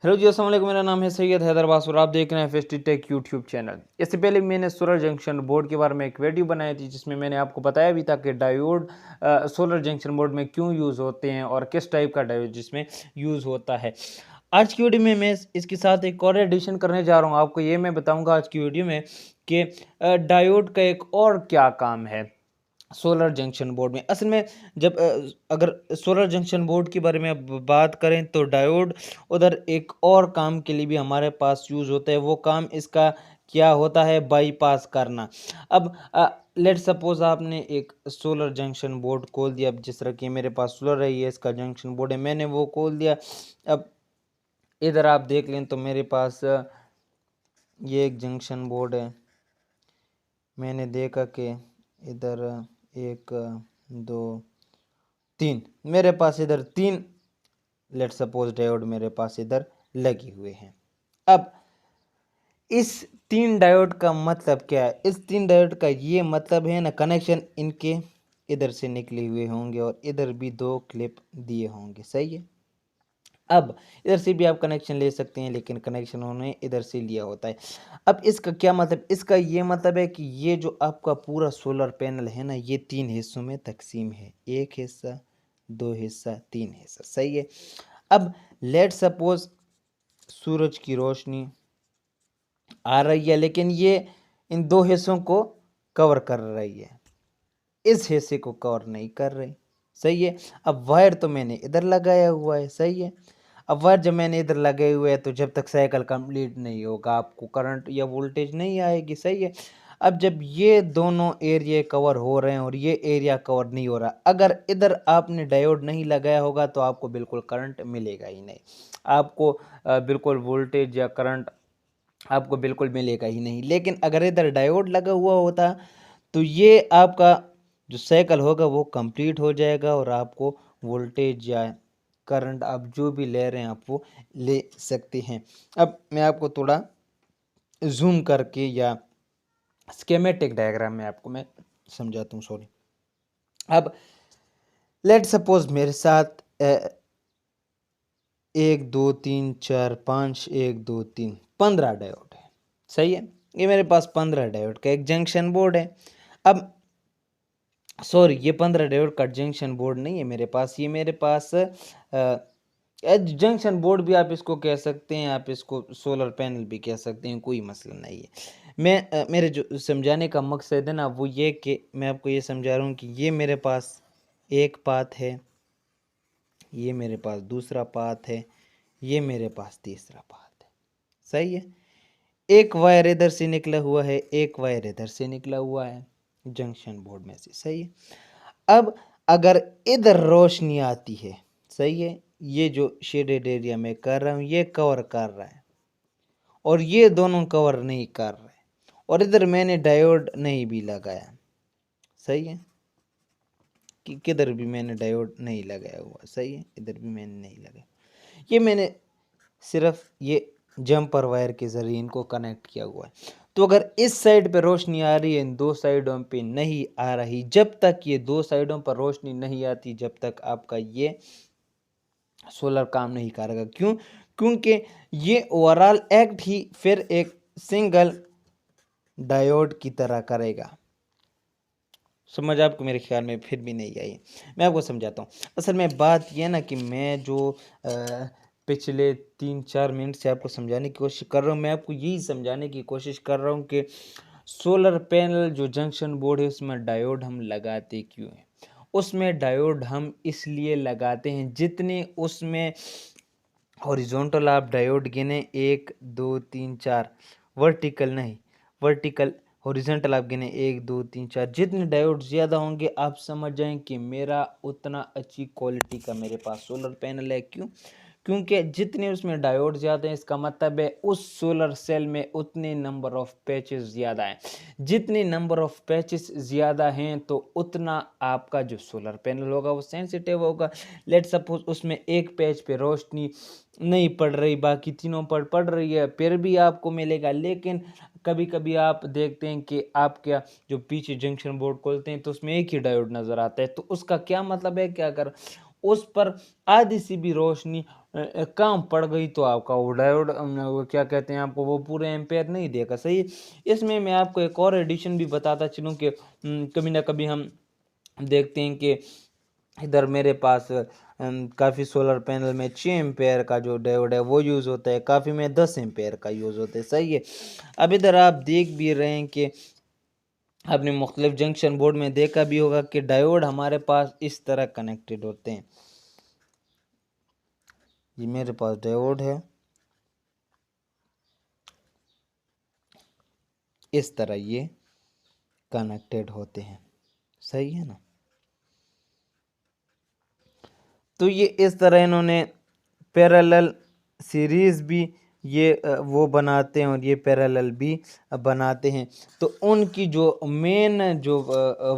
Hello जी, अस्सलाम वालेकुम। मेरा नाम है सैयद हैदरबास और आप देख रहे हैं एफएसटी टेक यूट्यूब चैनल। इससे पहले मैंने सोलर जंक्शन बोर्ड के बारे में एक वीडियो बनाई थी जिसमें मैंने आपको बताया भी था कि डायोड सोलर जंक्शन बोर्ड में क्यों यूज़ होते हैं और किस टाइप का डायोड जिसमें यूज़ होता है। आज की वीडियो में मैं इसके साथ एक और एडिशन करने जा रहा हूँ। आपको ये मैं बताऊँगा आज की वीडियो में कि डायोड का एक और क्या काम है सोलर जंक्शन बोर्ड में। असल में जब अगर सोलर जंक्शन बोर्ड के बारे में अब बात करें तो डायोड उधर एक और काम के लिए भी हमारे पास यूज़ होता है। वो काम इसका क्या होता है? बाईपास करना। अब लेट सपोज आपने एक सोलर जंक्शन बोर्ड खोल दिया। अब जिस तरह की मेरे पास सोलर है, ये इसका जंक्शन बोर्ड है, मैंने वो खोल दिया। अब इधर आप देख लें तो मेरे पास ये एक जंक्शन बोर्ड है। मैंने देखा कि इधर 1 2 3 मेरे पास इधर 3 लेट सपोज डायोड मेरे पास इधर लगे हुए हैं। अब इस 3 डायोड का मतलब क्या है? इस 3 डायोड का ये मतलब है ना, कनेक्शन इनके इधर से निकले हुए होंगे और इधर भी 2 क्लिप दिए होंगे। सही है। अब इधर से भी आप कनेक्शन ले सकते हैं, लेकिन कनेक्शन उन्होंने इधर से लिया होता है। अब इसका क्या मतलब? इसका ये मतलब है कि ये जो आपका पूरा सोलर पैनल है ना, ये 3 हिस्सों में तकसीम है। 1 हिस्सा, 2 हिस्सा, 3 हिस्सा। सही है। अब लेट सपोज सूरज की रोशनी आ रही है, लेकिन ये इन 2 हिस्सों को कवर कर रही है, इस हिस्से को कवर नहीं कर रही। सही है। अब वायर तो मैंने इधर लगाया हुआ है। सही है। अब वायर जब मैंने इधर लगाए हुए है तो जब तक साइकिल कंप्लीट नहीं होगा आपको करंट या वोल्टेज नहीं आएगी। सही है। अब जब ये दोनों एरिया कवर हो रहे हैं और ये एरिया कवर नहीं हो रहा, अगर इधर आपने डायोड नहीं लगाया होगा तो आपको बिल्कुल करंट मिलेगा ही नहीं। आपको बिल्कुल वोल्टेज या करंट आपको बिल्कुल मिलेगा ही नहीं। लेकिन अगर इधर डायोड लगा हुआ होता तो ये आपका जो साइकिल होगा वो कंप्लीट हो जाएगा और आपको वोल्टेज या करंट आप जो भी ले रहे हैं आप वो ले सकते हैं। अब मैं आपको थोड़ा जूम करके या स्कीमेटिक डायग्राम में आपको मैं समझाता हूँ। सॉरी। अब लेट सपोज मेरे साथ 1 2 3 4 5 1 2 3 15 डायोड है। सही है। ये मेरे पास 15 डायोड का एक जंक्शन बोर्ड है। अब सॉरी, ये 15 डायोड का जंक्शन बोर्ड नहीं है मेरे पास, ये मेरे पास जंक्शन बोर्ड भी आप इसको कह सकते हैं, आप इसको सोलर पैनल भी कह सकते हैं, कोई मसला नहीं है। मैं मेरे जो समझाने का मकसद है ना वो ये कि मैं आपको ये समझा रहा हूँ कि ये मेरे पास एक पाथ है, ये मेरे पास दूसरा पाथ है, ये मेरे पास तीसरा पाथ है। सही है। एक वायर इधर से निकला हुआ है, एक वायर इधर से निकला हुआ है जंक्शन बोर्ड में से। सही है। अब अगर इधर रोशनी आती है, सही है, ये जो शेडेड एरिया में कर रहा हूँ ये कवर कर रहा है और ये दोनों कवर नहीं कर रहे, और इधर मैंने डायोड नहीं भी लगाया। सही है। कि किधर भी मैंने डायोड नहीं लगाया हुआ। सही है। इधर भी मैंने नहीं लगाया, ये मैंने सिर्फ ये जंपर वायर के जरिए इनको कनेक्ट किया हुआ है। तो अगर इस साइड पे रोशनी आ रही है, इन 2 साइडों पे नहीं आ रही, जब तक ये 2 साइडों पर रोशनी नहीं आती जब तक आपका ये सोलर काम नहीं करेगा। क्यों? क्योंकि ये ओवरऑल एक्ट ही फिर एक सिंगल डायोड की तरह करेगा। समझ आपको मेरे ख्याल में फिर भी नहीं आई। मैं आपको समझाता हूँ। असल में बात यह ना कि मैं जो पिछले 3-4 मिनट से आपको समझाने की कोशिश कर रहा हूँ, मैं आपको यही समझाने की कोशिश कर रहा हूँ कि सोलर पैनल जो जंक्शन बोर्ड है उसमें डायोड हम लगाते क्यों हैं। उसमें डायोड हम इसलिए लगाते हैं जितने उसमें हॉरिजॉन्टल आप डायोड गिने 1 2 3 4, वर्टिकल नहीं, वर्टिकल हॉरिजॉन्टल आप गिने 1 2 3 4, जितने डायोड ज़्यादा होंगे आप समझ जाएं कि मेरा उतना अच्छी क्वालिटी का मेरे पास सोलर पैनल है। क्यों? क्योंकि जितने उसमें डायोड ज़्यादा हैं इसका मतलब है उस सोलर सेल में उतने नंबर ऑफ पैचेस ज़्यादा हैं। जितने नंबर ऑफ पैचेस ज़्यादा हैं तो उतना आपका जो सोलर पैनल होगा वो सेंसिटिव होगा। लेट सपोज उसमें एक पैच पे रोशनी नहीं पड़ रही, बाकी तीनों पर पड़ रही है, फिर भी आपको मिलेगा। लेकिन कभी कभी आप देखते हैं कि आप क्या जो पीछे जंक्शन बोर्ड खोलते हैं तो उसमें एक ही डायोड नज़र आता है। तो उसका क्या मतलब है कि अगर उस पर आधी सी भी रोशनी कम पड़ गई तो आपका वो डायोड वो क्या कहते हैं आपको वो पूरे एम्पेयर नहीं देगा। सही है। इसमें मैं आपको एक और एडिशन भी बताता चलूँ कि कभी ना कभी हम देखते हैं कि इधर मेरे पास काफ़ी सोलर पैनल में 6 एम्पेयर का जो डायोड है वो यूज़ होता है, काफ़ी में 10 एम्पेयर का यूज़ होता है। सही है। अब इधर आप देख भी रहे हैं कि आपने मुख्तलिफ जंक्शन बोर्ड में देखा भी होगा कि डायोड हमारे पास इस तरह कनेक्टेड होते हैं। ये मेरे पास डायोड है, इस तरह ये कनेक्टेड होते हैं। सही है ना। तो ये इस तरह इन्होंने पैरेलल सीरीज़ भी ये वो बनाते हैं और ये पैरेलल भी बनाते हैं। तो उनकी जो मेन जो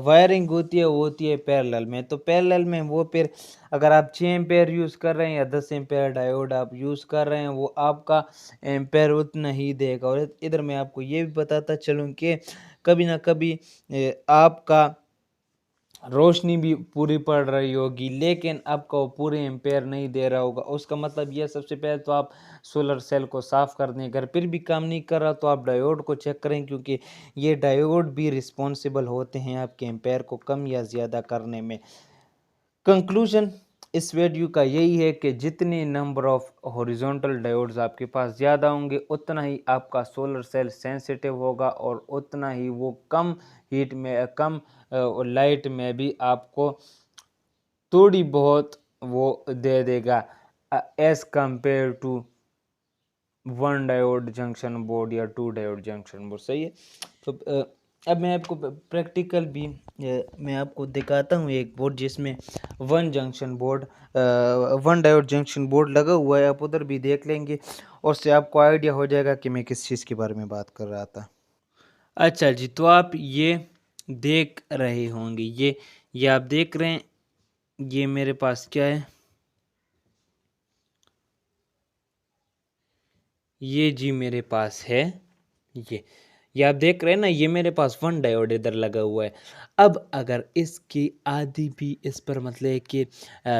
वायरिंग होती है वो होती है पैरेलल में। तो पैरेलल में वो फिर अगर आप 6 एम्पेयर यूज़ कर रहे हैं या 10 एम्पेयर डायोड आप यूज़ कर रहे हैं वो आपका एम्पेयर उतना ही देगा। और इधर मैं आपको ये भी बताता चलूँ कि कभी ना कभी आपका रोशनी भी पूरी पड़ रही होगी लेकिन आपका वो पूरे एम्पेयर नहीं दे रहा होगा। उसका मतलब यह सबसे पहले तो आप सोलर सेल को साफ़ कर दें। अगर फिर भी काम नहीं कर रहा तो आप डायोड को चेक करें, क्योंकि ये डायोड भी रिस्पॉन्सिबल होते हैं आपके एम्पेयर को कम या ज़्यादा करने में। कंक्लूजन इस वीडियो का यही है कि जितनी नंबर ऑफ हॉरिजॉन्टल डायोड्स आपके पास ज़्यादा होंगे उतना ही आपका सोलर सेल सेंसिटिव होगा और उतना ही वो कम हीट में कम लाइट में भी आपको थोड़ी बहुत वो दे देगा as compare to 1 diode junction board या 2 डायोड जंक्शन बोर्ड। सही है। तो अब मैं आपको प्रैक्टिकल भी मैं आपको दिखाता हूँ एक बोर्ड जिसमें 1 junction board 1 diode junction board लगा हुआ है। आप उधर भी देख लेंगे और उससे आपको आइडिया हो जाएगा कि मैं किस चीज़ के बारे में बात कर रहा था। अच्छा जी, तो आप ये देख रहे होंगे, ये आप देख रहे हैं, ये मेरे पास क्या है, ये जी मेरे पास है, ये आप देख रहे हैं ना, ये मेरे पास 1 डायोड इधर लगा हुआ है। अब अगर इसकी आधी भी इस पर मतलब है कि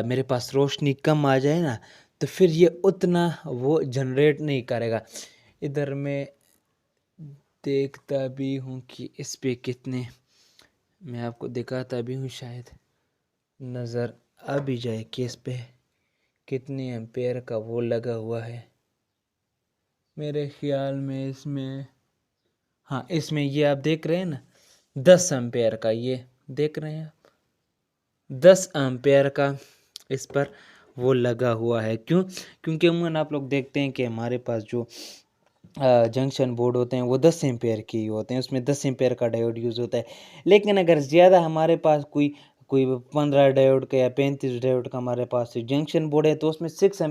मेरे पास रोशनी कम आ जाए ना तो फिर ये उतना वो जनरेट नहीं करेगा। इधर मैं देखता भी हूँ कि इस पे कितने, मैं आपको दिखाता भी हूँ, शायद नज़र आ भी जाए कि इस पे कितने एम्पेयर का वो लगा हुआ है। मेरे ख्याल में इसमें, हाँ इसमें ये आप देख रहे हैं ना 10 एम्पेयर का, ये देख रहे हैं आप 10 एम्पेयर का इस पर वो लगा हुआ है। क्यों? क्योंकि अमूमन आप लोग देखते हैं कि हमारे पास जो जंक्शन बोर्ड होते हैं वो 10 एम्पेयर के ही होते हैं, उसमें 10 एम्पेयर का डायोड यूज़ होता है। लेकिन अगर ज़्यादा हमारे पास कोई कोई 15 डायोड का या 35 डायोड का हमारे पास जंक्शन बोर्ड है तो उसमें 6